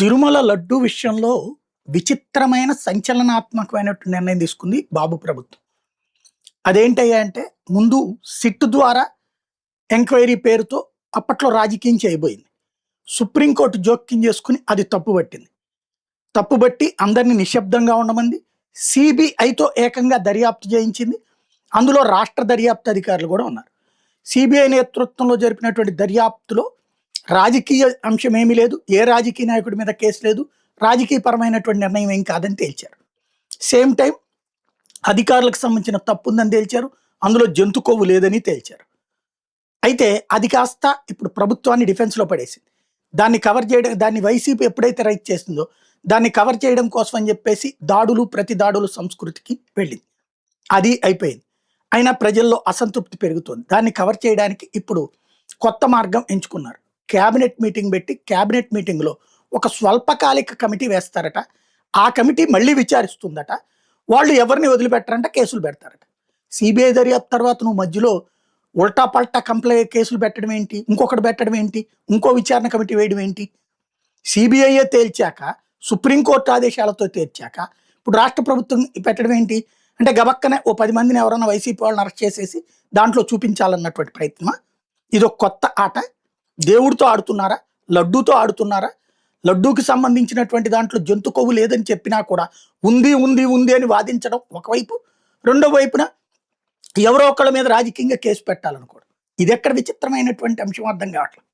తిరుమల లడ్డు విషయంలో విచిత్రమైన సంచలనాత్మకమైనటువంటి నిర్ణయం తీసుకుంది బాబు ప్రభుత్వం. అదేంటయ్యా అంటే ముందు సిట్ ద్వారా ఎంక్వైరీ పేరుతో అప్పట్లో రాజకీయం చేయబోయింది. సుప్రీంకోర్టు జోక్యం చేసుకుని అది తప్పుబట్టింది. తప్పుబట్టి అందరినీ నిశ్శబ్దంగా ఉండమంది. సిబిఐతో ఏకంగా దర్యాప్తు చేయించింది. అందులో రాష్ట్ర దర్యాప్తు అధికారులు కూడా ఉన్నారు. సిబిఐ నేతృత్వంలో జరిపినటువంటి దర్యాప్తులో రాజకీయ అంశం ఏమీ లేదు, ఏ రాజకీయ నాయకుడి మీద కేసు లేదు, రాజకీయపరమైనటువంటి నిర్ణయం ఏం కాదని తేల్చారు. సేమ్ టైం అధికారులకు సంబంధించిన తప్పు ఉందని తేల్చారు, అందులో జంతు కొవ్వు లేదని తేల్చారు. అయితే అది కాస్త ఇప్పుడు ప్రభుత్వాన్ని డిఫెన్స్లో పడేసింది. దాన్ని కవర్ చేయడం, దాన్ని వైసీపీ ఎప్పుడైతే రైట్ చేస్తుందో దాన్ని కవర్ చేయడం కోసం అని చెప్పేసి దాడులు ప్రతి దాడులు సంస్కృతికి వెళ్ళింది. అది అయిపోయింది. అయినా ప్రజల్లో అసంతృప్తి పెరుగుతుంది. దాన్ని కవర్ చేయడానికి ఇప్పుడు కొత్త మార్గం ఎంచుకున్నారు. క్యాబినెట్ మీటింగ్ పెట్టి క్యాబినెట్ మీటింగ్లో ఒక స్వల్పకాలిక కమిటీ వేస్తారట. ఆ కమిటీ మళ్ళీ విచారిస్తుందట. వాళ్ళు ఎవరిని వదిలిపెట్టారంట, కేసులు పెడతారట. సిబిఐ దర్యాప్తు తర్వాత నువ్వు మధ్యలో ఉల్టా పల్టా కేసులు పెట్టడం ఏంటి, ఇంకొకటి పెట్టడం ఏంటి, ఇంకో విచారణ కమిటీ వేయడం ఏంటి? సిబిఐఏ తేల్చాక, సుప్రీంకోర్టు ఆదేశాలతో తేల్చాక ఇప్పుడు రాష్ట్ర ప్రభుత్వం పెట్టడం ఏంటి అంటే గబక్కనే ఓ 10 మందిని ఎవరన్నా వైసీపీ వాళ్ళని అరెస్ట్ చేసేసి దాంట్లో చూపించాలన్నటువంటి ప్రయత్నమా? ఇదొక కొత్త ఆట. దేవుడితో ఆడుతున్నారా, లడ్డూతో ఆడుతున్నారా? లడ్డూకి సంబంధించినటువంటి దాంట్లో జంతు కొవ్వు లేదని చెప్పినా కూడా ఉంది ఉంది ఉంది అని వాదించడం ఒకవైపు, రెండో వైపున ఎవరో ఒకళ్ళ మీద రాజకీయంగా కేసు పెట్టాలనుకోవడం. ఇది ఎక్కడ విచిత్రమైనటువంటి అంశం అర్థం కావట్లేదు.